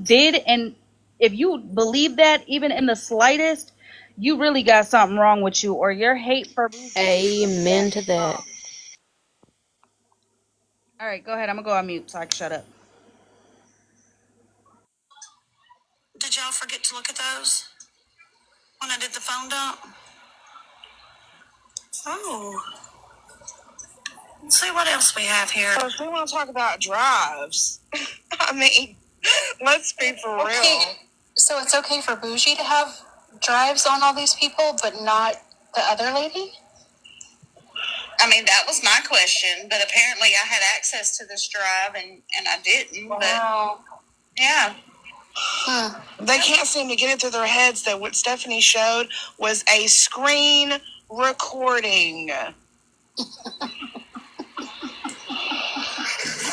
did, and if you believe that even in the slightest, you really got something wrong with you, or your hate for Bougie. Amen to that. All right, go ahead. I'm gonna go on mute so I can shut up. Did y'all forget to look at those when I did the phone dump? Oh. Let's see what else we have here. So if we want to talk about drives, I mean, let's be for real. So it's okay for Bougie to have drives on all these people, but not the other lady? I mean, that was my question, but apparently I had access to this drive and I didn't. Wow. But yeah. They can't seem to get it through their heads that what Stephanie showed was a screen recording.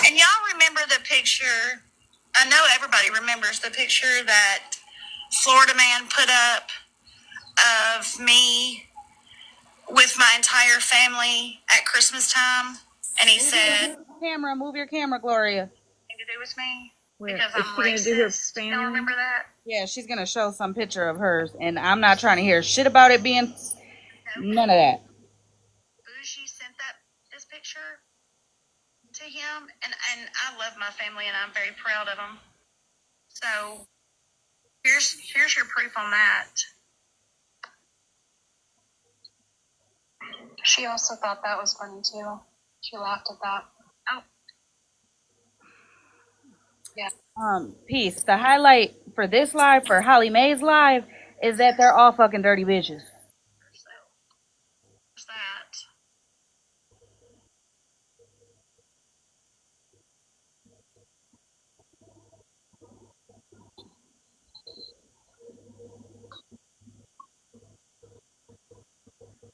And y'all remember the picture? I know everybody remembers the picture that Florida man put up of me with my entire family at Christmas time. And he said, Move your camera, Gloria. Anything to do with me? Where? Because I'm racist. Y'all remember that? Yeah, she's gonna show some picture of hers, and I'm not trying to hear shit about it being none of that. Bougie sent this picture to him, and I love my family, and I'm very proud of them. So here's your proof on that. She also thought that was funny too. She laughed at that. Oh. Yeah. Peace. The highlight for this live, for Hollymae's live, is that they're all fucking dirty bitches. What's that?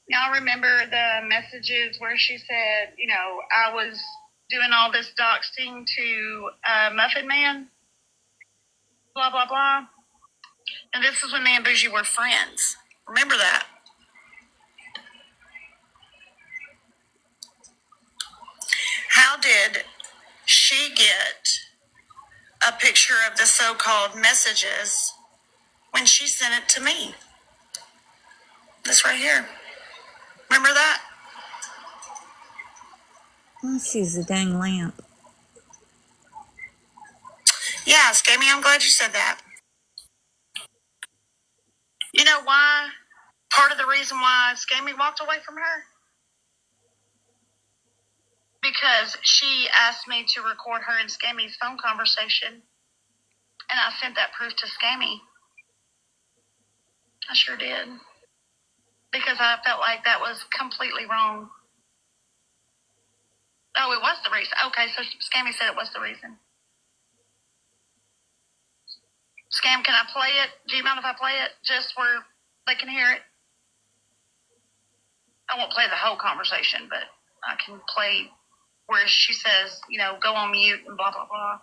Y'all remember the messages where she said, you know, I was doing all this doxing to Muffin Man, blah, blah, blah. And this is when me and Bougie were friends. Remember that? How did she get a picture of the so-called messages when she sent it to me? This right here. Remember that? Let's use the dang lamp. Yeah, Scammy, I'm glad you said that. You know why? Part of the reason why Scammy walked away from her? Because she asked me to record her and Scammy's phone conversation, and I sent that proof to Scammy. I sure did. Because I felt like that was completely wrong. Oh, it was the reason. Okay, so Scammy said it was the reason. Scam, can I play it? Do you mind if I play it just where they can hear it? I won't play the whole conversation, but I can play where she says, you know, go on mute and blah, blah, blah.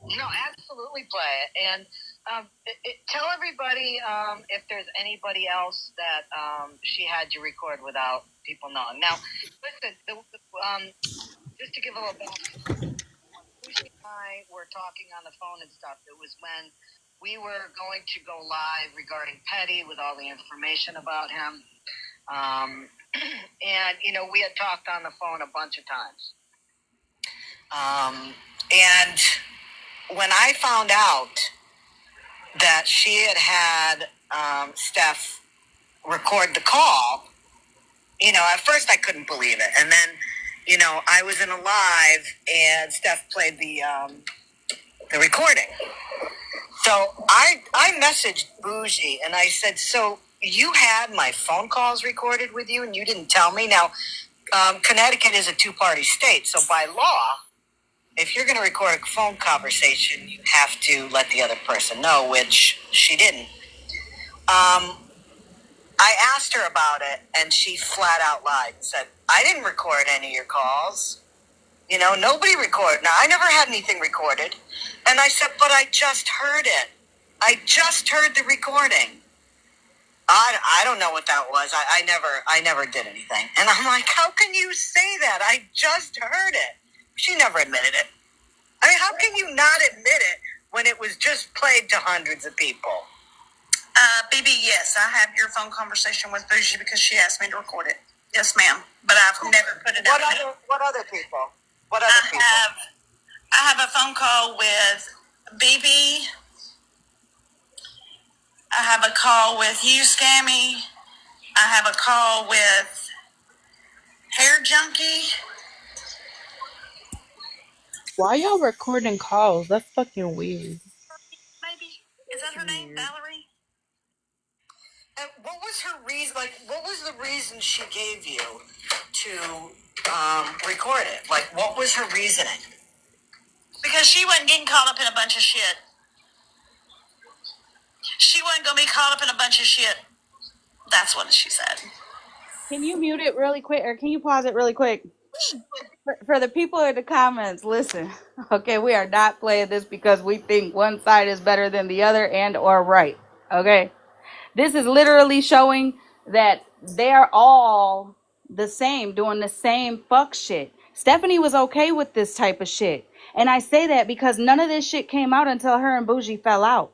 No, absolutely play it. And tell everybody if there's anybody else that she had you record without people knowing. Now, listen, just to give a little background, Lucy and I were talking on the phone and stuff. It was when we were going to go live regarding Petty with all the information about him. And, you know, we had talked on the phone a bunch of times. And when I found out that she had Steph record the call, you know, at first I couldn't believe it. And then, you know, I was in a live and Steph played the recording. So I messaged Bougie and I said, so you had my phone calls recorded with you and you didn't tell me? Now, Connecticut is a two-party state, so by law, if you're going to record a phone conversation, you have to let the other person know, which she didn't. I asked her about it, and she flat out lied and said, I didn't record any of your calls. You know, nobody recorded. Now, I never had anything recorded. And I said, but I just heard it. I just heard the recording. I don't know what that was. I never did anything. And I'm like, how can you say that? I just heard it. She never admitted it. I mean, how can you not admit it when it was just played to hundreds of people? BB, yes, I have your phone conversation with Bougie because she asked me to record it. Yes, ma'am. But I've never put it out. What other people? What other people? I have a phone call with BB. I have a call with you, Scammy. I have a call with Hair Junkie. Why y'all recording calls? That's fucking weird. Maybe. Is that her name? Valerie? And what was her reason? Like, what was the reason she gave you to record it? Like, what was her reasoning? Because she wasn't getting caught up in a bunch of shit. She wasn't going to be caught up in a bunch of shit. That's what she said. Can you mute it really quick, or can you pause it really quick? For the people in the comments, listen. Okay, we are not playing this because we think one side is better than the other and or right. Okay? This is literally showing that they are all the same, doing the same fuck shit. Stephanie was okay with this type of shit. And I say that because none of this shit came out until her and Bougie fell out.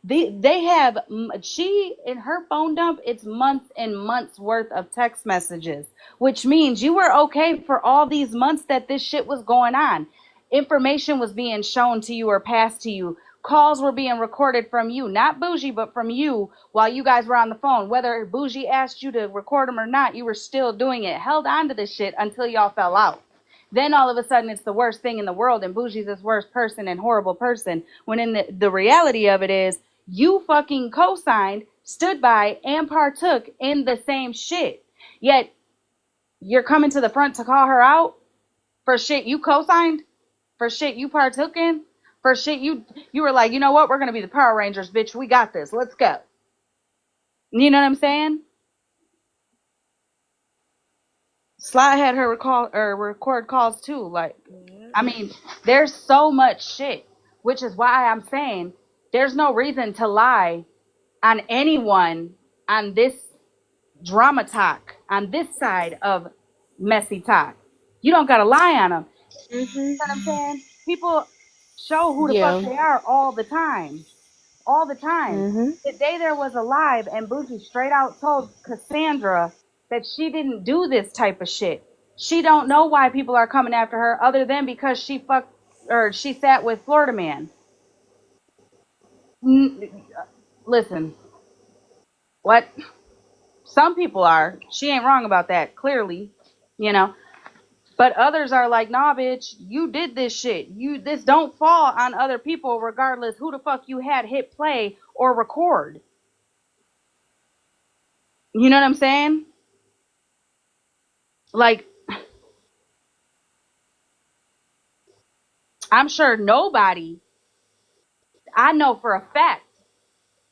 They have, she, in her phone dump, it's months and months worth of text messages, which means you were okay for all these months that this shit was going on. Information was being shown to you or passed to you. Calls were being recorded from you, not Bougie, but from you while you guys were on the phone. Whether Bougie asked you to record them or not, you were still doing it. Held on to this shit until y'all fell out. Then all of a sudden it's the worst thing in the world and Bougie's this worst person and horrible person. When in the reality of it is you fucking co-signed, stood by, and partook in the same shit. Yet you're coming to the front to call her out for shit you co-signed, for shit you partook in, for shit you were like, you know what, we're gonna be the Power Rangers, bitch. We got this. Let's go. You know what I'm saying? Sly had her record calls too. Like, I mean, there's so much shit, which is why I'm saying there's no reason to lie on anyone on this drama talk, on this side of messy talk. You don't gotta lie on them. You know what I'm saying? People show who the fuck they are all the time. All the time. The day there was a live and Bougie straight out told Cassandra that she didn't do this type of shit. She don't know why people are coming after her other than because she fucked or she sat with Florida Man. Listen, what some people are, she ain't wrong about that, clearly, you know. But others are like, nah, bitch, you did this shit. This don't fall on other people regardless who the fuck you had hit play or record. You know what I'm saying? Like, I'm sure nobody, I know for a fact,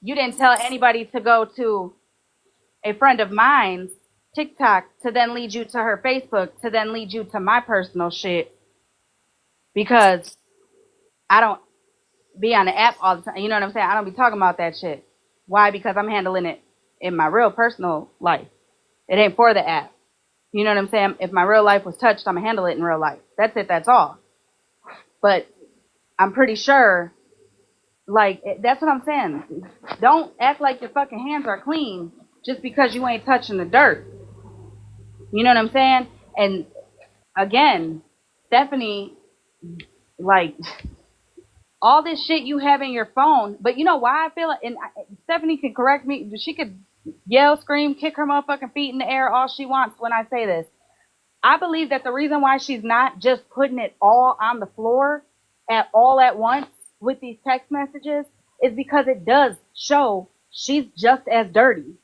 you didn't tell anybody to go to a friend of mine's TikTok to then lead you to her Facebook to then lead you to my personal shit because I don't be on the app all the time. You know what I'm saying? I don't be talking about that shit. Why? Because I'm handling it in my real personal life. It ain't for the app. You know what I'm saying? If my real life was touched, I'm going to handle it in real life. That's it. That's all. But I'm pretty sure, like, that's what I'm saying. Don't act like your fucking hands are clean just because you ain't touching the dirt. You know what I'm saying? And again, Stephanie, like, all this shit you have in your phone, but you know why I feel it? And Stephanie can correct me. She could yell, scream, kick her motherfucking feet in the air all she wants when I say this. I believe that the reason why she's not just putting it all on the floor all at once with these text messages is because it does show she's just as dirty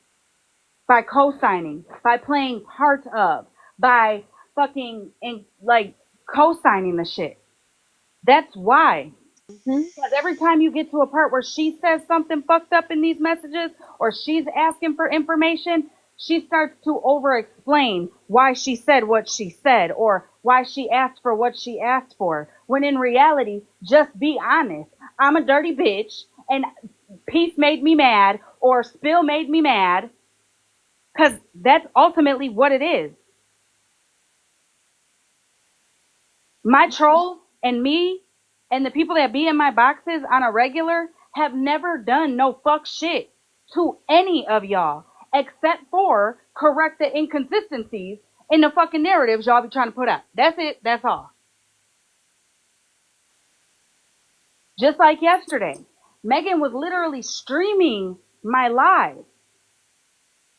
by co-signing, by playing part of, by fucking like co-signing the shit. That's why. Because every time you get to a part where she says something fucked up in these messages or she's asking for information, she starts to over explain why she said what she said or why she asked for what she asked for. When in reality, just be honest. I'm a dirty bitch and Peace made me mad or Spill made me mad, because that's ultimately what it is. My trolls and me and the people that be in my boxes on a regular have never done no fuck shit to any of y'all except for correct the inconsistencies in the fucking narratives y'all be trying to put out. That's it. That's all. Just like yesterday, Megan was literally streaming my live.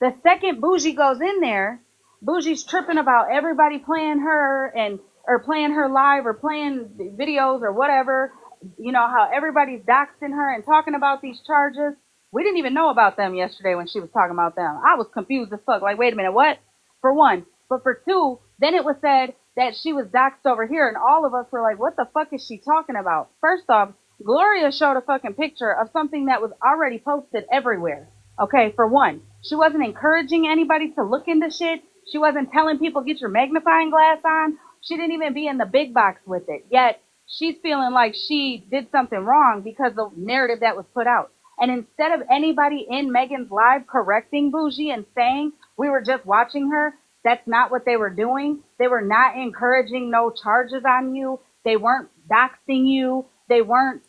The second Bougie goes in there, Bougie's tripping about everybody playing her and or playing her live or playing videos or whatever. You know how everybody's doxing her and talking about these charges. We didn't even know about them yesterday when she was talking about them. I was confused as fuck. Like, wait a minute, what? For one. But for two, then it was said that she was doxed over here, and all of us were like, what the fuck is she talking about? First off, Gloria showed a fucking picture of something that was already posted everywhere. Okay, for one, she wasn't encouraging anybody to look into shit. She wasn't telling people get your magnifying glass on. She didn't even be in the big box with it. Yet she's feeling like she did something wrong because of the narrative that was put out. And instead of anybody in Megan's live correcting Bougie and saying we were just watching her, that's not what they were doing. They were not encouraging no charges on you. They weren't doxing you. They weren't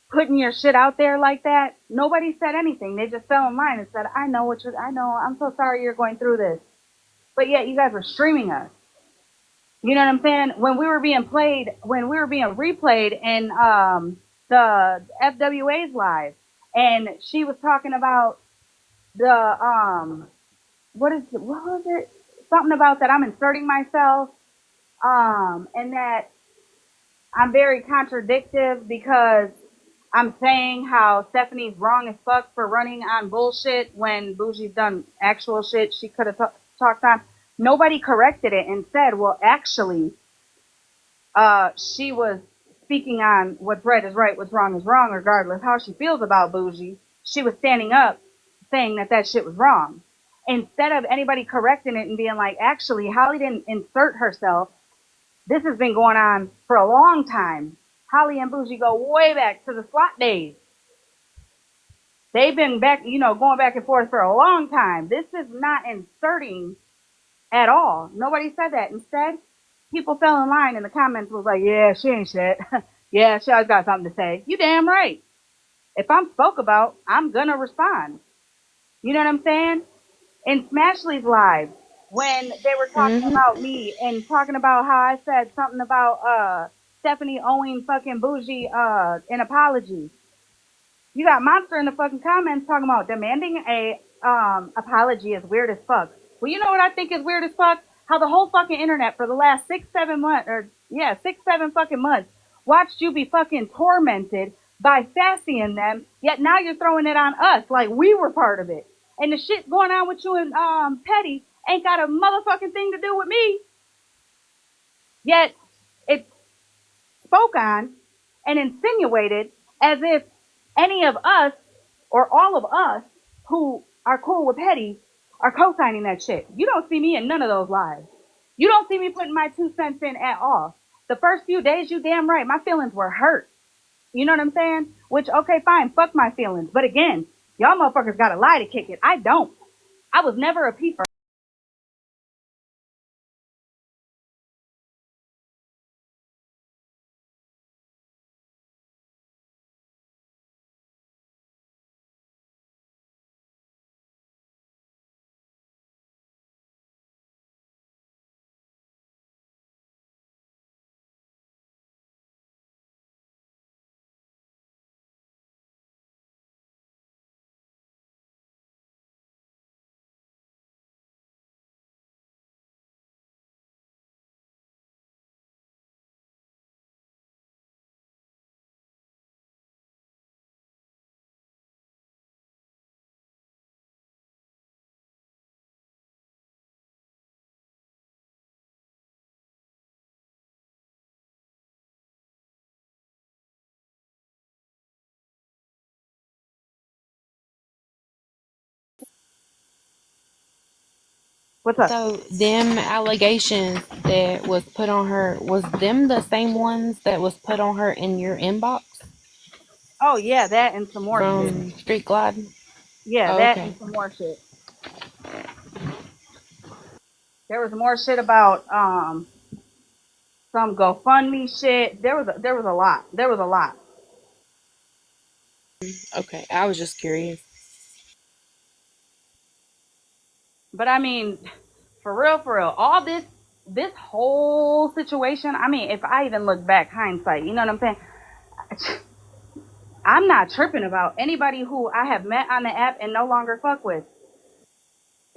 putting your shit out there like that. Nobody said anything. They just fell in line and said, I know, I'm so sorry you're going through this. But yet you guys were streaming us. You know what I'm saying? When we were being replayed in the FWA's live, and she was talking about the what was it? Something about that I'm inserting myself, and that I'm very contradictive because I'm saying how Stephanie's wrong as fuck for running on bullshit when Bougie's done actual shit she could have talked on. Nobody corrected it and said, well, actually, she was speaking on what's right is right, what's wrong is wrong, regardless how she feels about Bougie. She was standing up saying that that shit was wrong. Instead of anybody correcting it and being like, actually, Holly didn't insert herself. This has been going on for a long time. Holly and Bougie go way back to the SWAT days. They've been back, going back and forth for a long time. This is not inserting at all. Nobody said that. Instead, people fell in line in the comments was like, yeah, she ain't shit. Yeah, she always got something to say. You damn right. If I'm spoke about, I'm gonna respond. You know what I'm saying? In Smashley's live, when they were talking Mm-hmm. about me and talking about how I said something about Stephanie owing fucking Bougie an apology. You got Monster in the fucking comments talking about demanding a apology is weird as fuck. Well, you know what I think is weird as fuck? How the whole fucking internet for the last 6-7 months, or yeah, 6-7 fucking months, watched you be fucking tormented by Sassy and them, yet now you're throwing it on us like we were part of it. And the shit going on with you and Petty ain't got a motherfucking thing to do with me. Yet it's spoke on and insinuated as if any of us or all of us who are cool with Petty are co-signing that shit. You don't see me in none of those lives. You don't see me putting my 2 cents in at all. The first few days, you damn right, my feelings were hurt. You know what I'm saying? Which, okay, fine, fuck my feelings. But again, y'all motherfuckers gotta lie to kick it. I don't. I was never a piece of What's up? So them allegations that was put on her, was them the same ones that was put on her in your inbox Oh yeah, that and some more shit. from Street Glide? Yeah, Oh, that okay. and some more shit. There was more shit about some GoFundMe shit. There was a lot. There was a lot. Okay. I was just curious. But I mean, for real, all this whole situation. I mean, if I even look back, hindsight, you know what I'm saying? I'm not tripping about anybody who I have met on the app and no longer fuck with,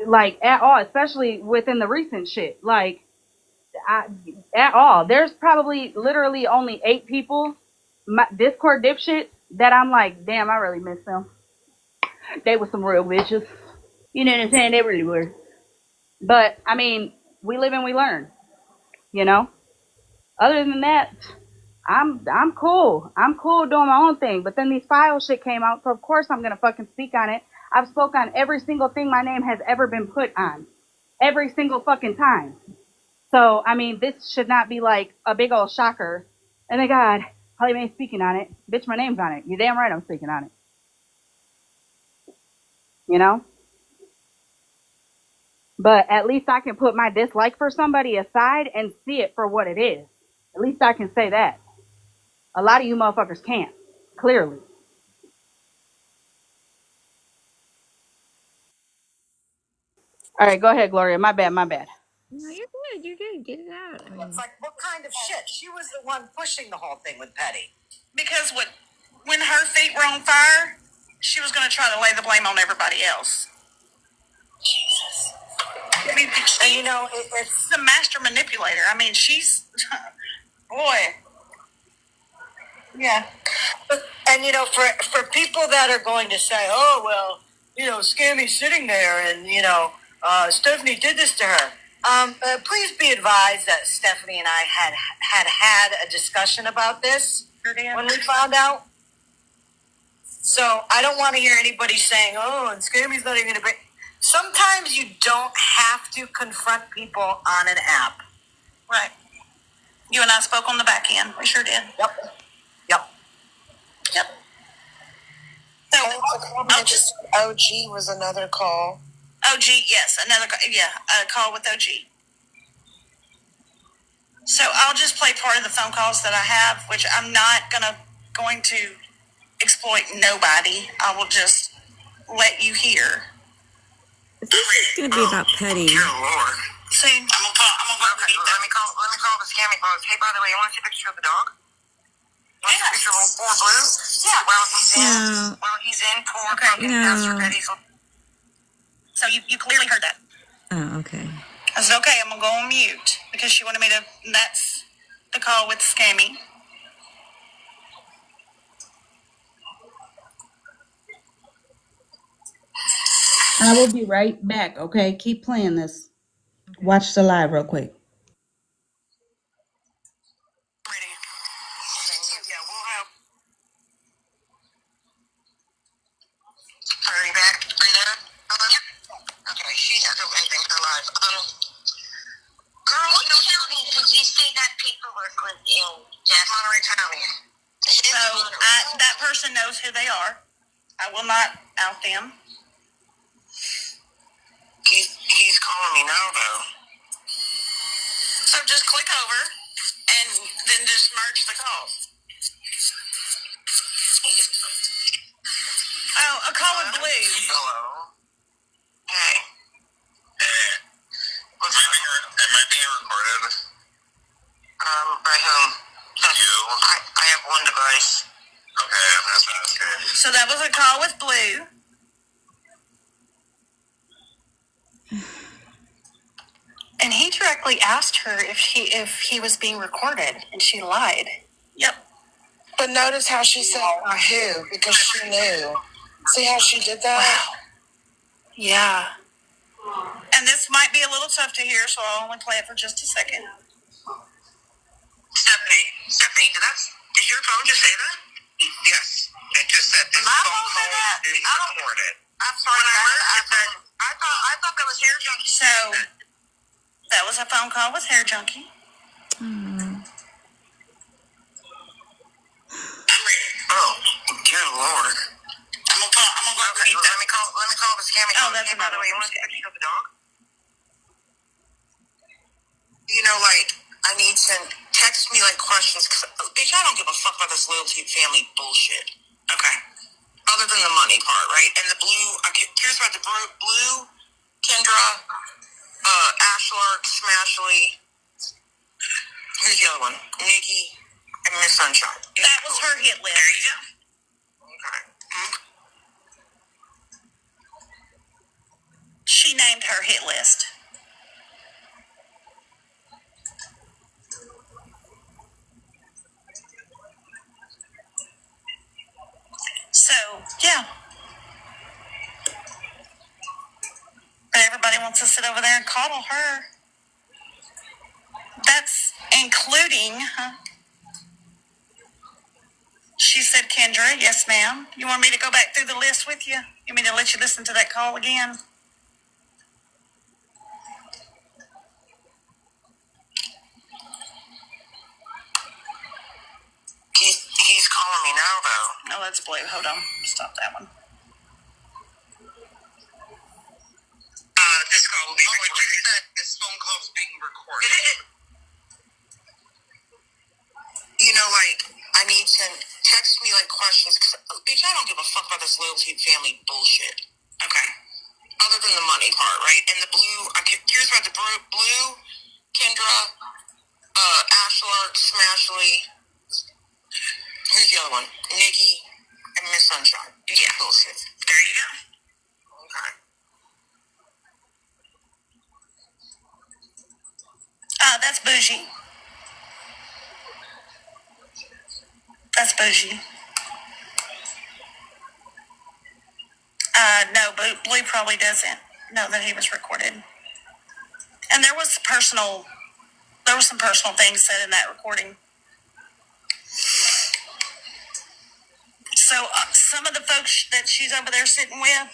like at all, especially within the recent shit. Like, at all. There's probably literally only 8 people, my Discord dipshit, that I'm like, damn, I really miss them. They were some real bitches. You know what I'm saying? They really were. But I mean, we live and we learn. You know. Other than that, I'm cool. I'm cool doing my own thing. But then these file shit came out, so of course I'm gonna fucking speak on it. I've spoke on every single thing my name has ever been put on, every single fucking time. So I mean, this should not be like a big old shocker. Oh my God, Hollymae speaking on it. Bitch, my name's on it. You're damn right I'm speaking on it. You know. But at least I can put my dislike for somebody aside and see it for what it is. At least I can say that. A lot of you motherfuckers can't. Clearly. All right, go ahead, Gloria. My bad, my bad. No, you're good. You're good. Get it out. I mean, It's like, what kind of shit? She was the one pushing the whole thing with Petty. Because when her feet were on fire, she was going to try to lay the blame on everybody else. Jesus. I mean, And you know, it's the master manipulator. I mean, she's boy. Yeah. and you know, for people that are going to say, oh well, you know, Scammy's sitting there, and you know, Stephanie did this to her. Please be advised that Stephanie and I had a discussion about this when we found out. So I don't want to hear anybody saying, "Oh, and Scammy's not even going to bring." Sometimes you don't have to confront people on an app. Right. You and I spoke on the back end. We sure did. Yep. Yep. Yep. So OG was another call. OG, yes, a call with OG. So I'll just play part of the phone calls that I have, which I'm not going to exploit nobody. I will just let you hear. this is going to be about Petty. Dear Lord. See, I'm gonna let me call the scammy phone. Hey, by the way, you want to see a picture of the dog? You want to see a picture of poor Blue? Yeah. While he's in poor Pastor Petty's. So you clearly heard that. Oh, okay. I said, okay, I'm going to go on mute because she wanted me to, and that's the call with Scammy. I will be right back, okay? Keep playing this. Watch the live real quick. Ready. Yeah, we'll have. Are you back? Are you there? Yep. Okay, she's still ending her live. Girl, what county did you say that paperwork was in? Jeff? Monterey County. So that person knows who they are. I will not out them. He's calling me now, though. So just click over and then just merge the calls. Oh, a call with Blue. Hello. Hey. What's happening? Am I being recorded? By whom? You? I have one device. Okay, I'm just asking. So that was a call with Blue. And he directly asked her if he was being recorded, and she lied. Yep. But notice how she said who, because she knew. See how she did that? Wow. Yeah. And this might be a little tough to hear, so I'll only play it for just a second. Stephanie, did your phone just say that? Yes, it just said this My phone phone said call that? is being recorded. I'm sorry, I thought that was hair junkie. So a phone call with Hair Junkie. Mm. Oh, dear Lord. I'm gonna go. Okay, let me call the scammy. Oh, that's another way. You want to get the dog? You know, like, I need to text me, like, questions, because, bitch, I don't give a fuck about this loyalty family bullshit. Okay. Other than the money part, right? And the blue, I'm curious about the blue, Kendra, Ashlark, Smashley. Who's the other one? Nikki, and Miss Sunshine. That was her hit list. There you go. Okay. She named her hit list. So, yeah. But everybody wants to sit over there and coddle her. That's including, she said, Kendra, yes, ma'am. You want me to go back through the list with you? You want me to let you listen to that call again? He's calling me now, though. No, that's blue. Hold on. Stop that one. This call will be recorded. This phone call is being recorded. You know, like, I need to text me, like, questions, because, bitch, I don't give a fuck about this loyalty family bullshit. Okay. Other than the money part, right? And the blue, I'm curious about the blue, Kendra, Ashlark, Smashley. Who's the other one? Nikki, and Miss Sunshine. Yeah. Bullshit. There you go. Okay. That's bougie. That's bougie. No, Blue probably doesn't know that he was recorded. And there was some personal things said in that recording. So some of the folks that she's over there sitting with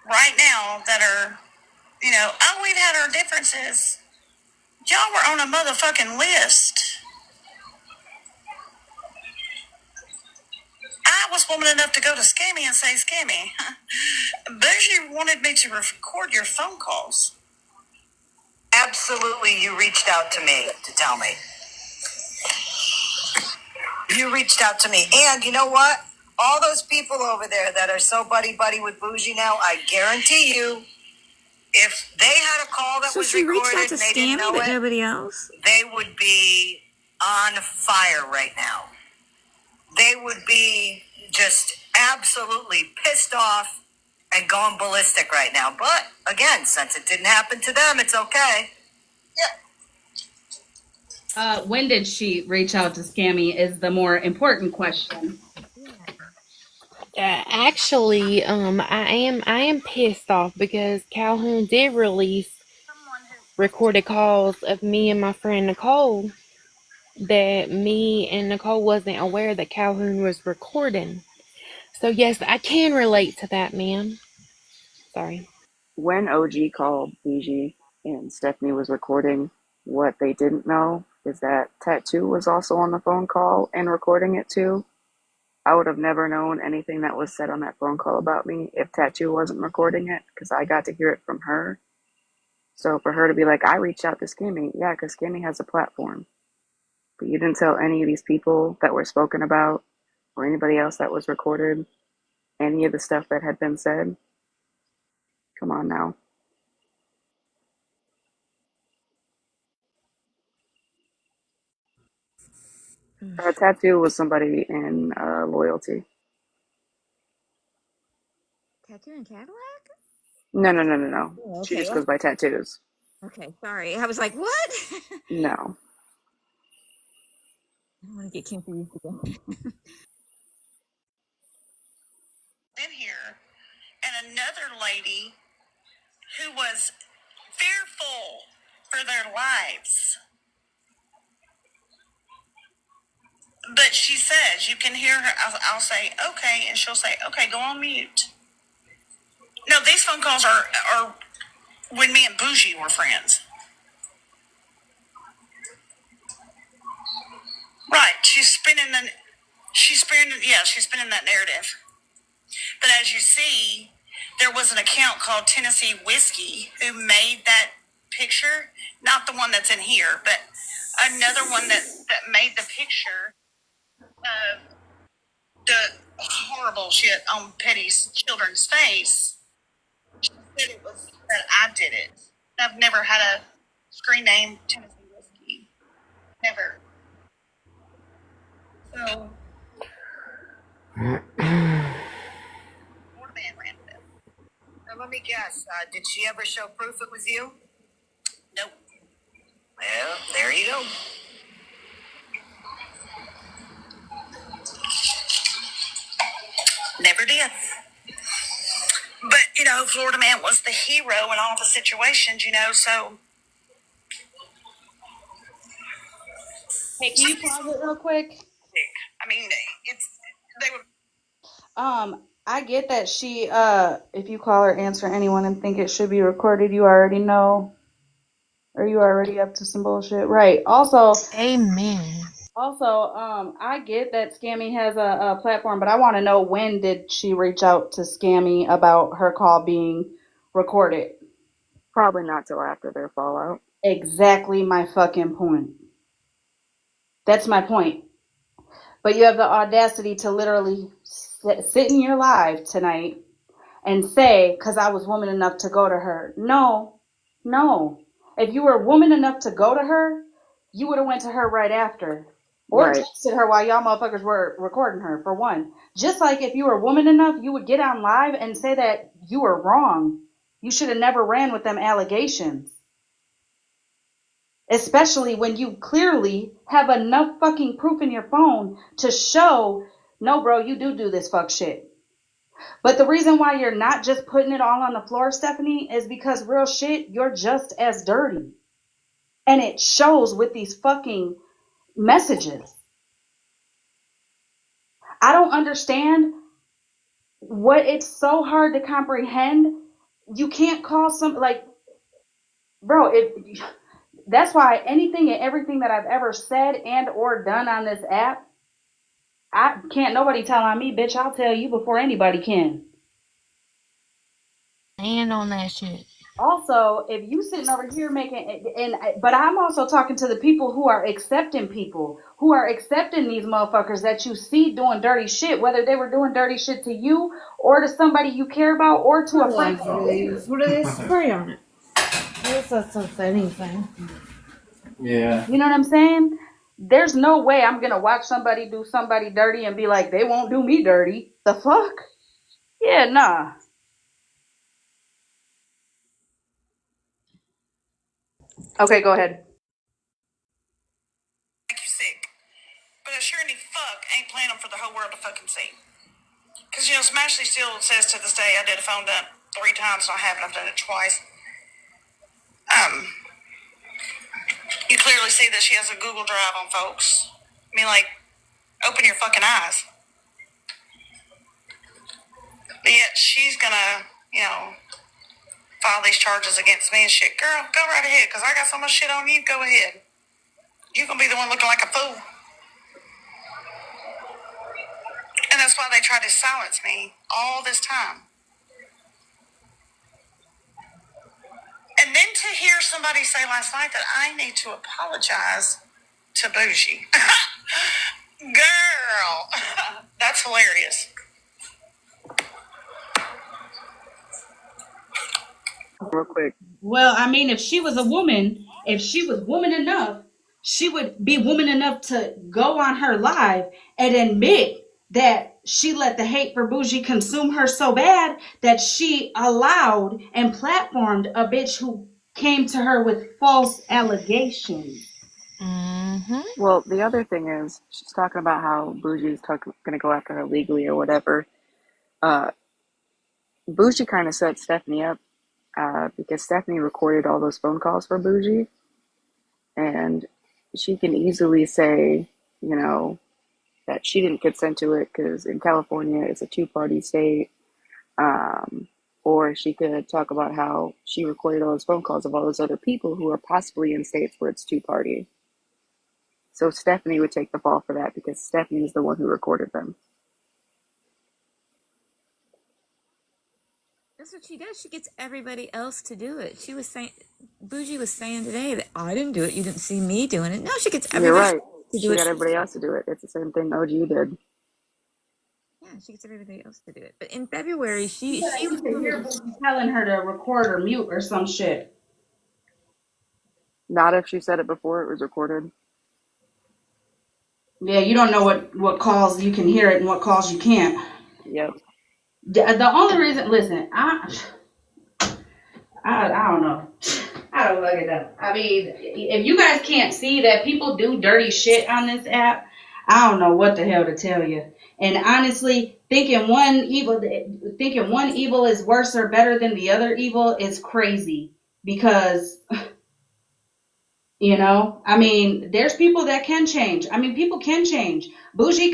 right now that are, we've had our differences. Y'all were on a motherfucking list. I was woman enough to go to Scammy and say, Scammy, Bougie wanted me to record your phone calls. Absolutely, you reached out to me to tell me. You reached out to me. And you know what? All those people over there that are so buddy-buddy with Bougie now, I guarantee you, if they had a call that So was she reached out recorded to and they didn't Scammy, know but it, nobody else? they would be on fire right now. They would be just absolutely pissed off and going ballistic right now. But again, since it didn't happen to them, it's okay. When did she reach out to Scammy is the more important question. Actually, I am pissed off because Calhoun did release recorded calls of me and my friend Nicole that me and Nicole wasn't aware that Calhoun was recording. So yes, I can relate to that, man. Sorry. When OG called Bougie and Stephanie was recording, what they didn't know is that Tattoo was also on the phone call and recording it too. I would have never known anything that was said on that phone call about me if Tattoo wasn't recording it, because I got to hear it from her. So for her to be like, I reached out to Skimmy, yeah, because Skimmy has a platform. But you didn't tell any of these people that were spoken about or anybody else that was recorded any of the stuff that had been said. Come on now. Tattoo was somebody in loyalty. Tattoo and Cadillac? No. Oh, She okay. just goes by Tattoos. Okay, sorry. I was like, what? No. I don't want to get confused again. In here, and another lady who was fearful for their lives. But she says, you can hear her. I'll say, okay, and she'll say, okay, go on mute. No, these phone calls are when me and Bougie were friends. Right. She's spinning that narrative. But as you see, there was an account called Tennessee Whiskey who made that picture, not the one that's in here, but another one that made the picture of the horrible shit on Petty's children's face. She said it was that I did it. I've never had a screen name Tennessee Whiskey. Never. So, Florida man ran with it. Now, let me guess. Did she ever show proof it was you? Nope. Well, there you go. Never did. But, Florida man was the hero in all the situations, so. Hey, can you pause it real quick? I mean, they were. I get that she, if you call or answer anyone and think it should be recorded, you already know, or you already up to some bullshit. Right. Also, Amen. I get that Scammy has a platform, but I want to know, when did she reach out to Scammy about her call being recorded? Probably not till after their fallout. Exactly my fucking point. That's my point. But you have the audacity to literally sit in your live tonight and say, because I was woman enough to go to her. No. If you were woman enough to go to her, you would have went to her right after. Or Right. texted her while y'all motherfuckers were recording her, for one. Just like if you were woman enough, you would get on live and say that you were wrong. You should have never ran with them allegations. Especially when you clearly have enough fucking proof in your phone to show, no, bro, you do this fuck shit. But the reason why you're not just putting it all on the floor, Stephanie, is because real shit, you're just as dirty. And it shows with these fucking messages. I don't understand what it's so hard to comprehend. You can't call some, like, bro, that's why anything and everything that I've ever said and or done on this app, I can't nobody tell on me, bitch. I'll tell you before anybody can. And on that shit. Also, if you sitting over here but I'm also talking to the people who are accepting these motherfuckers that you see doing dirty shit, whether they were doing dirty shit to you or to somebody you care about or to a friend. What do they spray on it? This doesn't say anything. Yeah. You know what I'm saying? There's no way I'm gonna watch somebody do somebody dirty and be like, they won't do me dirty. The fuck? Yeah, nah. Okay, go ahead. Make you sick. But I sure any fuck ain't playing them for the whole world to fucking see. Because, Smashley still says to this day, I did a phone dump 3 times, and I haven't. I've done it twice. You clearly see that she has a Google Drive on folks. I mean, like, open your fucking eyes. But yet she's gonna, file these charges against me and shit. Girl, go right ahead, because I got so much shit on you. Go ahead. You're gonna be the one looking like a fool. And that's why they tried to silence me all this time. And then to hear somebody say last night that I need to apologize to Bougie. Girl, that's hilarious. Real quick. Well, I mean, if she was woman enough, she would be woman enough to go on her live and admit that she let the hate for Bougie consume her so bad that she allowed and platformed a bitch who came to her with false allegations. Mm-hmm. Well, the other thing is, she's talking about how Bougie's going to go after her legally or whatever. Bougie kind of set Stephanie up because Stephanie recorded all those phone calls for Bougie. And she can easily say, that she didn't consent to it because in California it's a 2-party state. Or she could talk about how she recorded all those phone calls of all those other people who are possibly in states where it's two-party. So Stephanie would take the fall for that because Stephanie is the one who recorded them. That's what she does. She gets everybody else to do it. She was saying, Bougie was saying today that I didn't do it. You didn't see me doing it. No, she gets You're everybody right. to She do it. got everybody else to do it. It's the same thing OG did. Yeah, she gets everybody else to do it. But in February, she You was could hear Boogie telling her to record or mute or some shit. Not if she said it before it was recorded. Yeah, you don't know what calls you can hear it and what calls you can't. Yep. The only reason, listen, I don't know. I don't fucking know. I mean, if you guys can't see that people do dirty shit on this app, I don't know what the hell to tell you. And honestly, thinking one evil is worse or better than the other evil is crazy. Because, you know, I mean, there's people that can change. I mean, people can change. Bougie,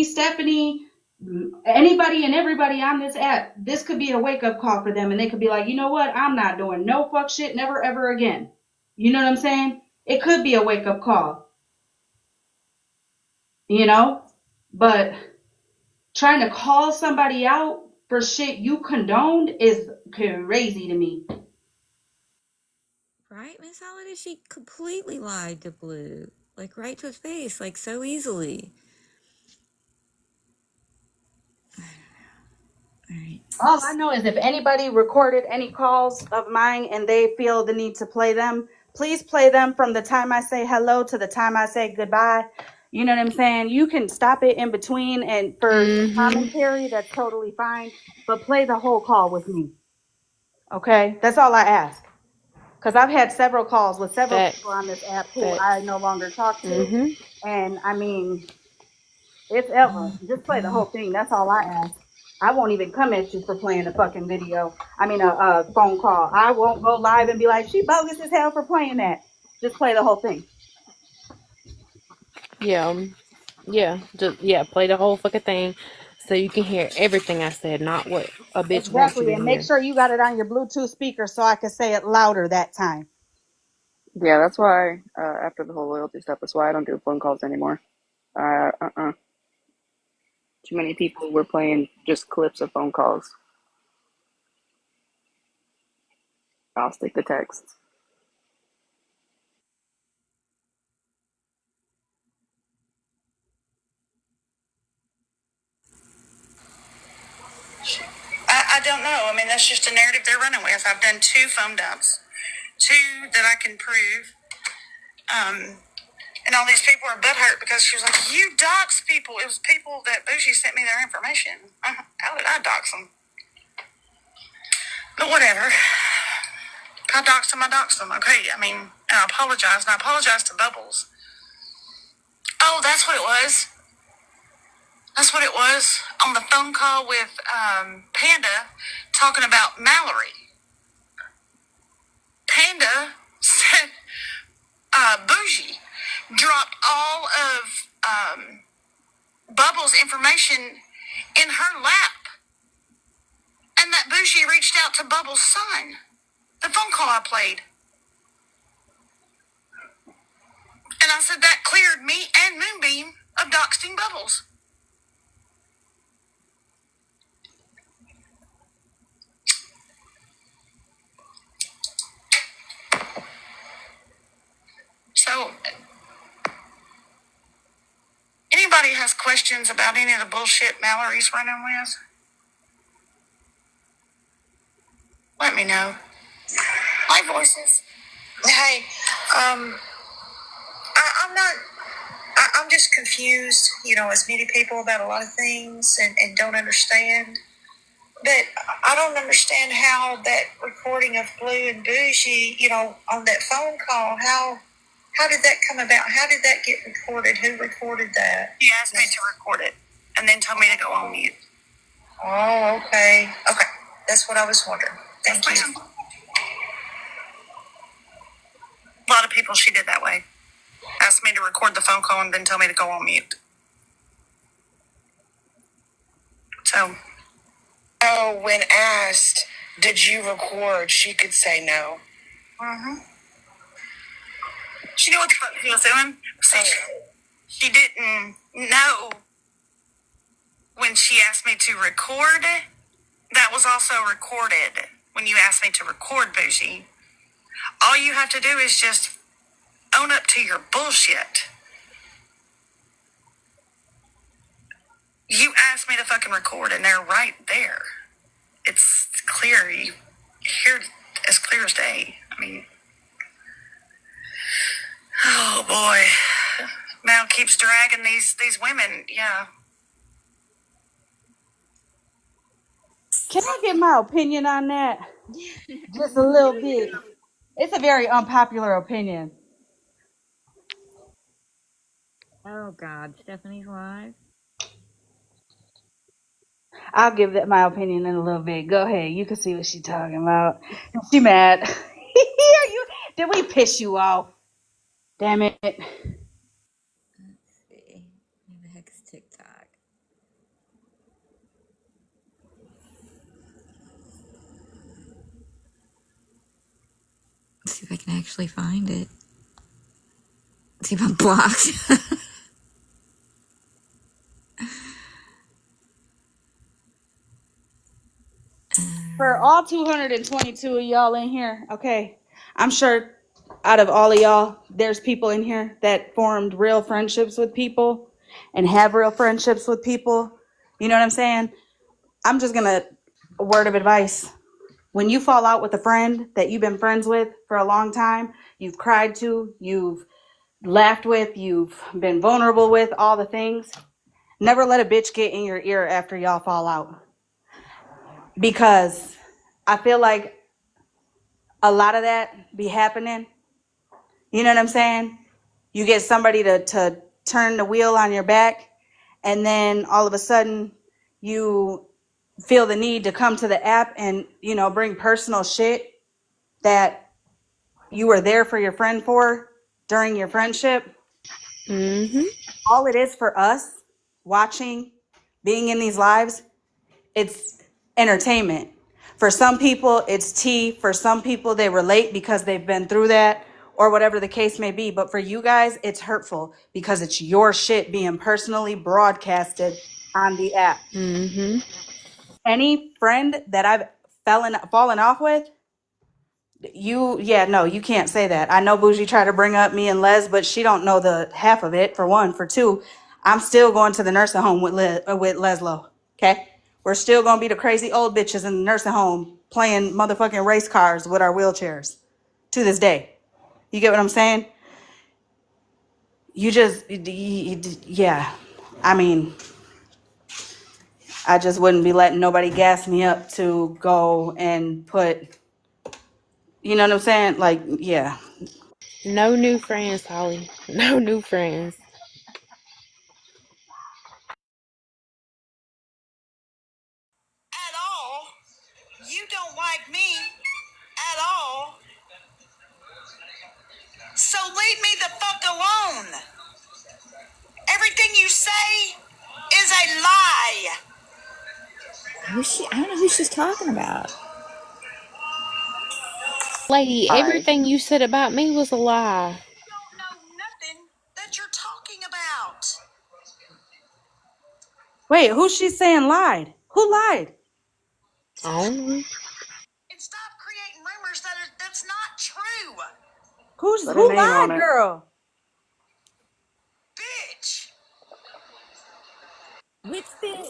Stephanie, anybody and everybody on this app, this could be a wake-up call for them, and they could be like, you know what, I'm not doing no fuck shit, never ever again. You know what I'm saying? It could be a wake-up call, you know? But trying to call somebody out for shit you condoned is crazy to me. right, Miss Holiday. She completely lied to Blue, like right to his face, like so easily. All right. All I know is if anybody recorded any calls of mine and they feel the need to play them, please play them from the time I say hello to the time I say goodbye. You know what I'm saying? You can stop it in between, and for commentary, that's totally fine. But play the whole call with me. Okay? That's all I ask. Because I've had several calls with several people on this app who I no longer talk to. And I mean, it's ever. Just play the whole thing. That's all I ask. I won't even come at you for playing a fucking video. I mean, a phone call. I won't go live and be like, she bogus as hell for playing that. Just play the whole thing. Yeah. Play the whole fucking thing so you can hear everything I said, not what a bitch wants you Exactly. to And hear. make sure you got it on your Bluetooth speaker so I can say it louder that time. Yeah, that's why, after the whole loyalty stuff, that's why I don't do phone calls anymore. Too many people were playing just clips of phone calls. I'll stick to texts. I don't know. I mean, that's just a narrative they're running with. I've done 2 phone dumps, 2 that I can prove. And all these people are butthurt because she was like, you dox people. It was people that Bougie sent me their information. How did I dox them? But whatever. If I doxed them, I doxed them. Okay, I mean, and I apologize. And I apologize to Bubbles. Oh, that's what it was. That's what it was. On the phone call with Panda talking about Mallory. Panda said Bougie dropped all of Bubbles' information in her lap. And that Bougie reached out to Bubbles' son. The phone call I played. And I said that cleared me and Moonbeam of doxing Bubbles. So, anybody has questions about any of the bullshit Mallory's running with? Let me know. Hi, voices. Hey, I'm not. I'm just confused, as many people about a lot of things and don't understand. But I don't understand how that recording of Blue and Bougie, on that phone call, how did that come about? How did that get recorded? Who recorded that? He asked me to record it and then told me to go on mute. Oh, okay. Okay. That's what I was wondering. Thank you. A lot of people she did that way. Asked me to record the phone call and then tell me to go on mute. So, So when asked, did you record, she could say no. Mm-hmm. She knew what the fuck she was doing. See, she didn't know when she asked me to record. That was also recorded. When you asked me to record, Bougie, all you have to do is just own up to your bullshit. You asked me to fucking record, and they're right there. It's clear. You hear it as clear as day. I mean, oh boy. Mal keeps dragging these women. Yeah. Can I get my opinion on that? Just a little bit. It's a very unpopular opinion. Oh God, Stephanie's live. I'll give that my opinion in a little bit. Go ahead. You can see what she's talking about. She mad. Did we piss you off? Damn it. Let's see. Who the heck is TikTok? Let's see if I can actually find it. Let's see if I'm blocked. For all 222 of y'all in here, okay, I'm sure out of all of y'all, there's people in here that formed real friendships with people and have real friendships with people. You know what I'm saying? I'm just going to, a word of advice. When you fall out with a friend that you've been friends with for a long time, you've cried to, you've laughed with, you've been vulnerable with, all the things, never let a bitch get in your ear after y'all fall out. Because I feel like a lot of that be happening. You know what I'm saying? You get somebody to turn the wheel on your back, and then all of a sudden you feel the need to come to the app and, you know, bring personal shit that you were there for your friend for during your friendship. Mm-hmm. All it is for us watching, being in these lives, it's entertainment. For some people, it's tea. For some people, they relate because they've been through that or whatever the case may be. But for you guys, it's hurtful because it's your shit being personally broadcasted on the app. Mm-hmm. Any friend that I've fallen off with, you can't say that. I know Bougie tried to bring up me and Les, but she don't know the half of it, for one. For two, I'm still going to the nursing home with Leslo. Okay? We're still gonna be the crazy old bitches in the nursing home playing motherfucking race cars with our wheelchairs to this day. You get what I'm saying? Yeah. I mean, I just wouldn't be letting nobody gas me up to go and put, you know what I'm saying? Like, yeah. No new friends, Holly. No new friends. At all. You don't like me at all. So leave me the fuck alone. Everything you say is a lie. Who's she? I don't know who she's talking about. Lady, Hi. everything you said about me was a lie. You don't know nothing that you're talking about. Wait, who's she saying lied? Who lied? I don't know. And stop creating rumors that's not true. Put a Who name on lied, it. girl? Bitch. Which bit?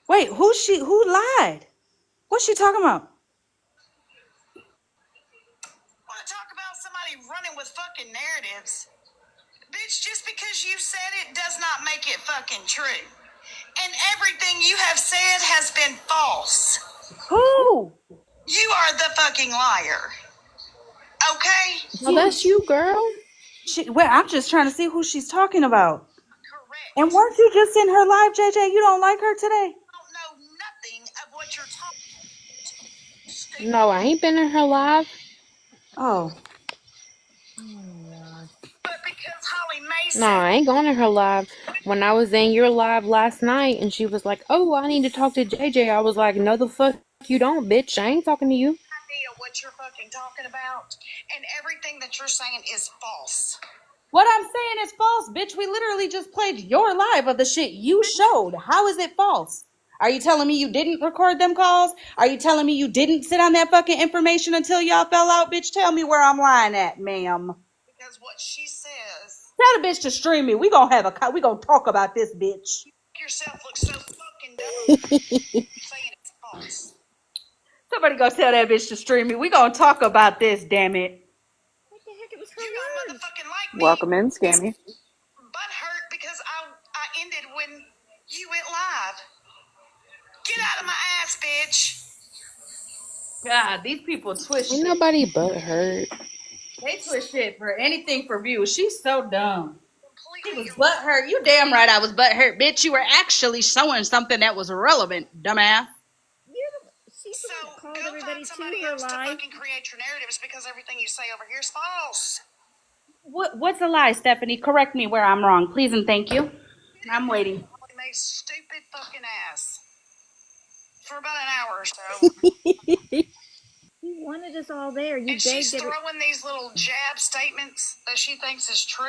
Wait, who lied? What's she talking about? Want to talk about somebody running with fucking narratives? Bitch, just because you said it does not make it fucking true. And everything you have said has been false. Who? You are the fucking liar. Okay? Oh, that's you, girl. I'm just trying to see who she's talking about. And Correct. weren't you just in her live, JJ? You don't like her today? I don't know nothing of what you're talking about. Stupid. No, I ain't been in her live. Oh. Oh my gosh. But because Hollymae No, said I ain't going in her live. When I was in your live last night and she was like, "Oh, I need to talk to JJ," I was like, "No, the fuck you don't, bitch. I ain't talking to you." Idea what you're fucking talking about, and everything that you're saying is false. What I'm saying is false, bitch. We literally just played your live of the shit you showed. How is it false? Are you telling me you didn't record them calls? Are you telling me you didn't sit on that fucking information until y'all fell out? Bitch, tell me where I'm lying at, ma'am. Because what she says, Tell the bitch to stream me. We gonna talk about this, bitch. you make yourself look so fucking dumb saying it's false. Somebody go tell that bitch to stream me. We gonna talk about this, damn it. What the heck? It was her You don't words. motherfucking like me. Welcome in, Scammy. Butt hurt because I ended when you went live. Get out of my ass, bitch. God, these people twist Ain't shit. nobody but hurt. They twist shit for anything for views. She's so dumb. She Completely was butthurt. You damn right I was butthurt, bitch. You were actually showing something that was relevant, dumbass. She's the So one that called go everybody find somebody to her else to live. fucking create your narratives because everything you say over here is false. What's a lie, Stephanie? Correct me where I'm wrong, please and thank you. I'm waiting. Hollymae's stupid fucking ass for about an hour or so. You wanted us all there. You And she's begged every. throwing these little jab statements that she thinks is true.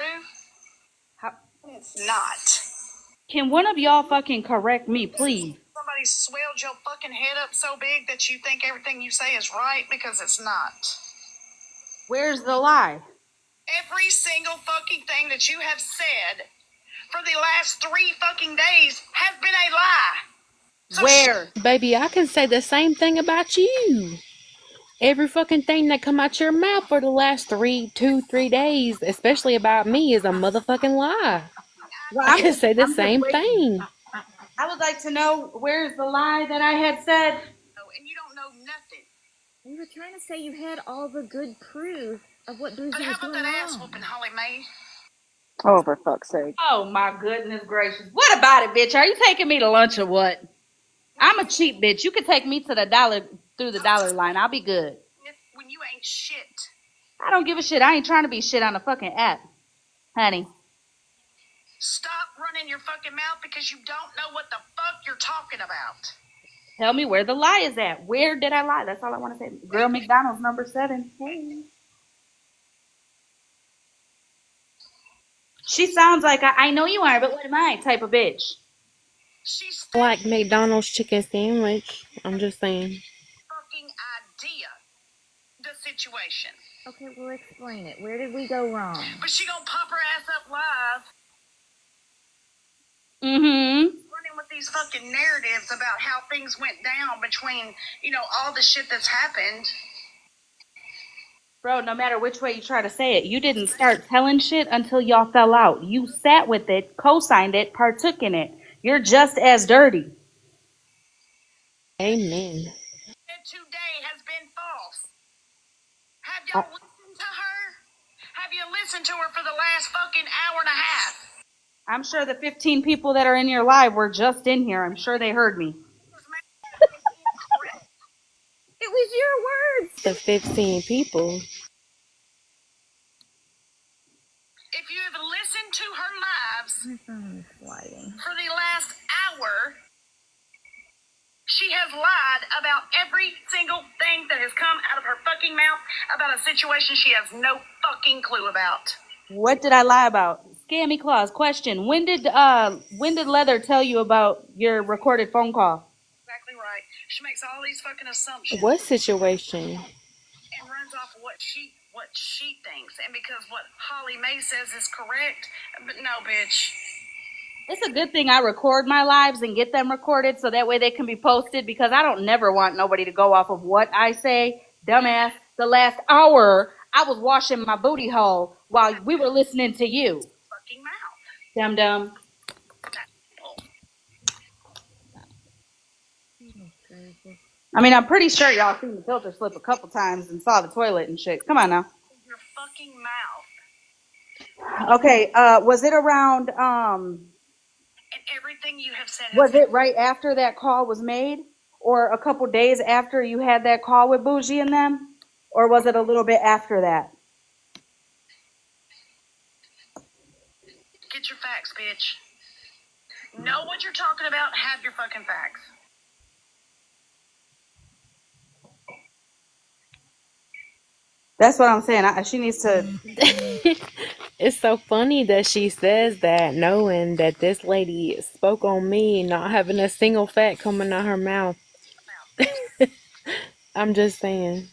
How, It's not. can one of y'all fucking correct me, please? Somebody swelled your fucking head up so big that you think everything you say is right because it's not. Where's the lie? Every single fucking thing that you have said for the last 3 fucking days has been a lie. So Where? Baby, I can say the same thing about you. Every fucking thing that come out your mouth for the last 3 days, especially about me, is a motherfucking lie. Well, I can say the I'm just same waiting. thing. I would like to know where's the lie that I had said. and you don't know nothing. We were trying to say you had all the good proof of what Bougie But how was about doing that ass wrong. whooping, Hollymae? Oh, for fuck's sake. Oh my goodness gracious. What about it, bitch? Are you taking me to lunch or what? I'm a cheap bitch. You could take me to the dollar through the dollar line. I'll be good. When you ain't shit. I don't give a shit. I ain't trying to be shit on a fucking app, honey. Stop running your fucking mouth because you don't know what the fuck you're talking about. Tell me where the lie is at. Where did I lie? That's all I want to say. Girl McDonald's number 7. Hey. She sounds like I know you are, but what am I type of bitch? She's Like McDonald's chicken sandwich. I'm just saying. fucking idea the situation. Okay, well, explain it. Where did we go wrong? But she gonna pop her ass up live Mm-hmm. running with these fucking narratives about how things went down between, all the shit that's happened. Bro, no matter which way you try to say it, you didn't start telling shit until y'all fell out. You sat with it, co-signed it, partook in it. You're just as dirty. Amen. And today has been false. Have I- y'all listened to her? Have you listened to her for the last fucking hour and a half? I'm sure the 15 people that are in your live were just in here. I'm sure they heard me. It was your words. The 15 people. If you have listened to her lives My phone is sliding. for the last hour, she has lied about every single thing that has come out of her fucking mouth about a situation she has no fucking clue about. What did I lie about? Scammy Claus, question. When did Leather tell you about your recorded phone call? Exactly right. She makes all these fucking assumptions What situation? and runs off of what she thinks. And because what Hollymae says is correct, but no, bitch. It's a good thing I record my lives and get them recorded so that way they can be posted because I don't never want nobody to go off of what I say. Dumbass, the last hour I was washing my booty hole while we were listening to you. Fucking mouth. Dum-dum. I mean, I'm pretty sure y'all seen the filter slip a couple times and saw the toilet and shit. Come on now. Your fucking mouth. Okay, was it around, And everything you have said was it right after that call was made? Or a couple days after you had that call with Bougie and them? Or was it a little bit after that? Get your facts, bitch. Know what you're talking about. Have your fucking facts. That's what I'm saying. She needs to. It's so funny that she says that, knowing that this lady spoke on me, not having a single fact coming out her mouth. I'm just saying.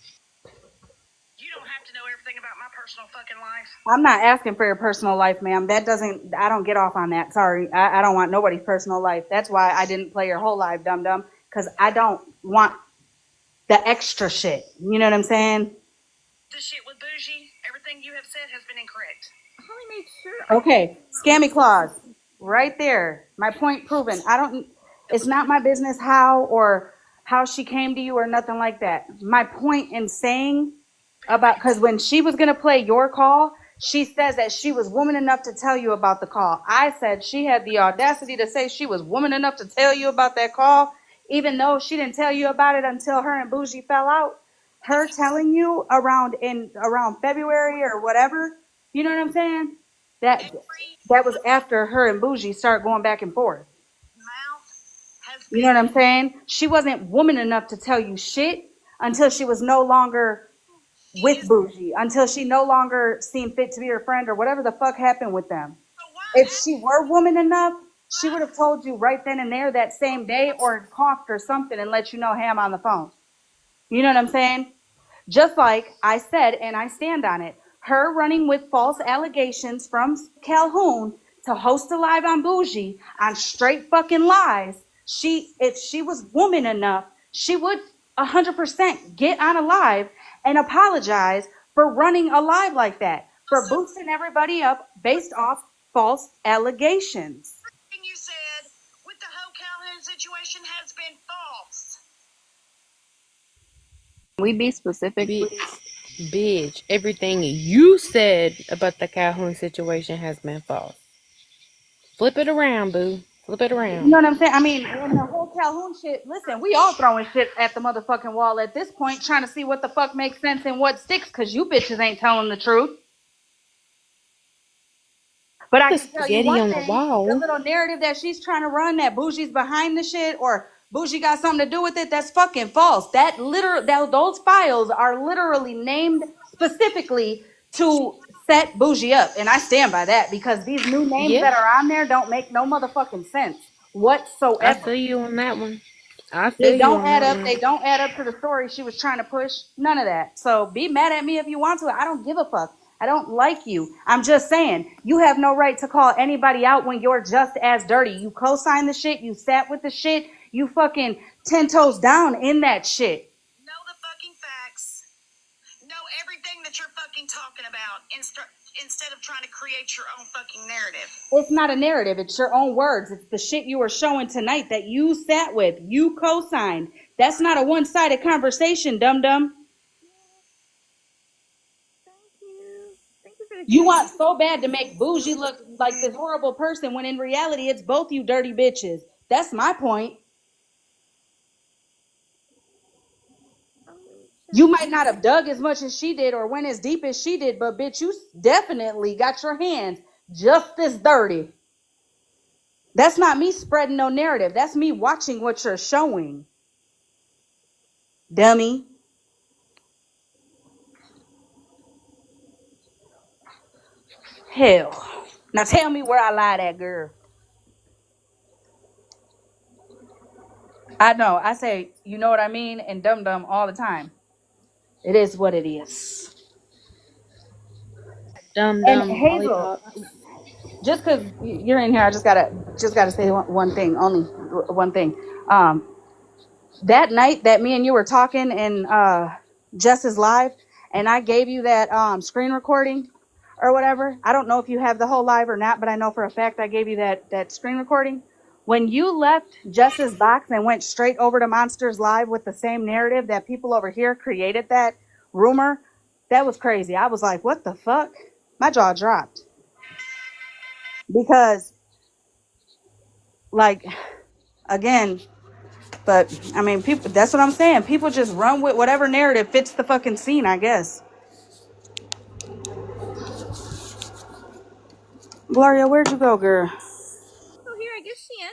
You don't have to know everything about my personal fucking life. I'm not asking for your personal life, ma'am. That doesn't. I don't get off on that. Sorry, I don't want nobody's personal life. That's why I didn't play your whole life, dum dum. Because I don't want the extra shit. You know what I'm saying? The shit with Bougie, everything you have said has been incorrect. Holly made sure. Okay, scammy clause, right there. My point proven. I don't. It's not my business how she came to you or nothing like that. My point in saying about, because when she was gonna play your call, she says that she was woman enough to tell you about the call. I said she had the audacity to say she was woman enough to tell you about that call, even though she didn't tell you about it until her and Bougie fell out. Her telling you around February or whatever, you know what I'm saying? That that was after her and Bougie start going back and forth. You know what I'm saying? She wasn't woman enough to tell you shit until she was no longer with Bougie, until she no longer seemed fit to be her friend or whatever the fuck happened with them. If she were woman enough, she would have told you right then and there that same day, or coughed or something and let you know, hey, I'm on the phone. You know what I'm saying? Just like I said, and I stand on it, her running with false allegations from Calhoun to host a live on Bougie on straight fucking lies. If she was woman enough, she would 100% get on a live and apologize for running a live like that, for boosting everybody up based off false allegations. Everything you said with the whole Calhoun situation has been false. We be specific, Bitch, please. bitch, everything you said about the Calhoun situation has been false. Flip it around, boo. Flip it You around. know what I'm saying? I mean, in the whole Calhoun shit, listen, we all throwing shit at the motherfucking wall at this point, trying to see what the fuck makes sense and what sticks, because you bitches ain't telling the truth. But I The can tell you spaghetti one on the thing, the wall. little narrative that she's trying to run, that Bougie's behind the shit or Bougie got something to do with it, that's fucking false. Those files are literally named specifically to set Bougie up. And I stand by that, because these new names Yeah, that are on there don't make no motherfucking sense I whatsoever. feel you on that one. I feel They you don't on add that up. one. They don't add up to the story she was trying to push. None of that. So be mad at me if you want to. I don't give a fuck. I don't like you. I'm just saying, you have no right to call anybody out when you're just as dirty. You co-signed the shit. You sat with the shit. You fucking 10 toes down in that shit. Know the fucking facts. Know everything that you're fucking talking about instead of trying to create your own fucking narrative. It's not a narrative. It's your own words. It's the shit you were showing tonight that you sat with. You co-signed. That's not a one-sided conversation, dum-dum. Thank you for the You gift. want so bad to make Bougie look like this horrible person when in reality it's both you dirty bitches. That's my point. You might not have dug as much as she did or went as deep as she did, but bitch, you definitely got your hands just as dirty. That's not me spreading no narrative. That's me watching what you're showing. Dummy. Hell. Now tell me where I lied at, girl. I know. I say, you know what I mean, and dum dum all the time. It is what it is. Dum And dum Hazel, lollipops. just because you're in here, I just gotta say one thing, only one thing. Um, that night that me and you were talking in Jess's live, and I gave you that screen recording or whatever. I don't know if you have the whole live or not, but I know for a fact I gave you that screen recording. When you left Jess's box and went straight over to Monsters Live with the same narrative that people over here created that rumor, that was crazy. I was like, what the fuck? My jaw dropped. Because, like, again, but I mean, people, that's what I'm saying. People just run with whatever narrative fits the fucking scene, I guess. Gloria, where'd you go, girl? Oh, here, I guess she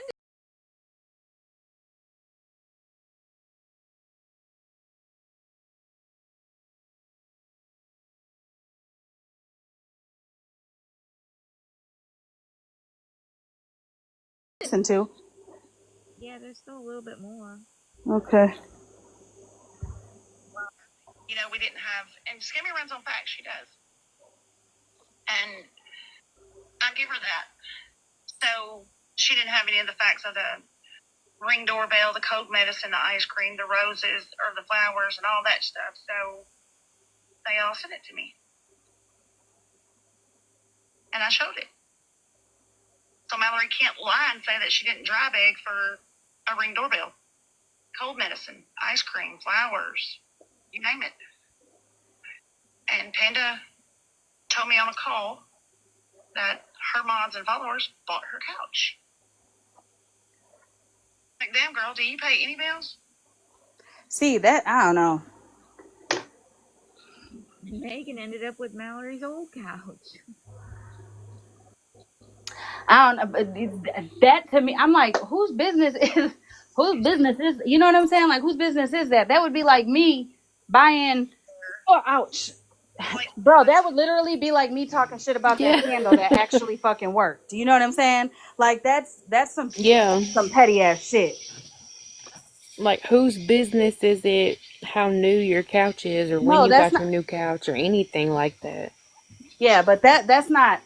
listen to. Yeah, there's still a little bit more. Okay. You know, we didn't have, and Skimmy runs on facts. She does. And I give her that. So she didn't have any of the facts of the Ring doorbell, the cold medicine, the ice cream, the roses, or the flowers, and all that stuff. So they all sent it to me. And I showed it. So Mallory can't lie and say that she didn't dry bag for a Ring doorbell, cold medicine, ice cream, flowers, you name it. And Panda told me on a call that her mods and followers bought her couch. Like, damn, girl, do you pay any bills? See, that, I don't know. Megan ended up with Mallory's old couch. I don't know. But that to me, I'm like, whose business is, you know what I'm saying? Like, whose business is that? That would be like me buying, oh, ouch. Bro, that would literally be like me talking shit about that candle that actually fucking worked. Do you know what I'm saying? Like, that's some petty ass shit. Like, whose business is it how new your couch is, or when No, you that's got not. your new couch, or anything like that? Yeah, but that's not.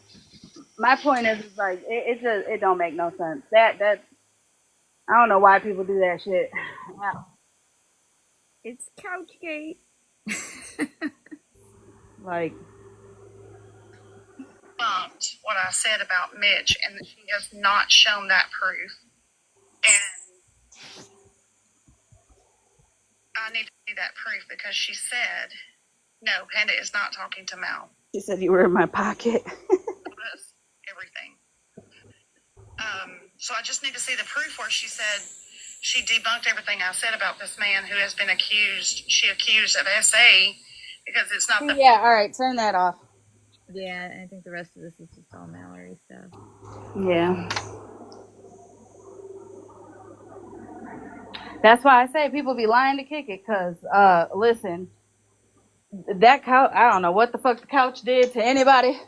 My point is like it don't make no sense. That I don't know why people do that shit. It's Couchgate. Like, What I said about Mitch, and she has not shown that proof. And I need to see that proof because she said, no, Panda is not talking to Mal. she said you were in my pocket. Everything. So I just need to see the proof where she said she debunked everything I said about this man who has been accused. She accused of SA because it's not the. Yeah, all right, turn that off. Yeah, I think the rest of this is just all Mallory stuff. Yeah. That's why I say people be lying to kick it, because, listen, that couch, I don't know what the fuck the couch did to anybody,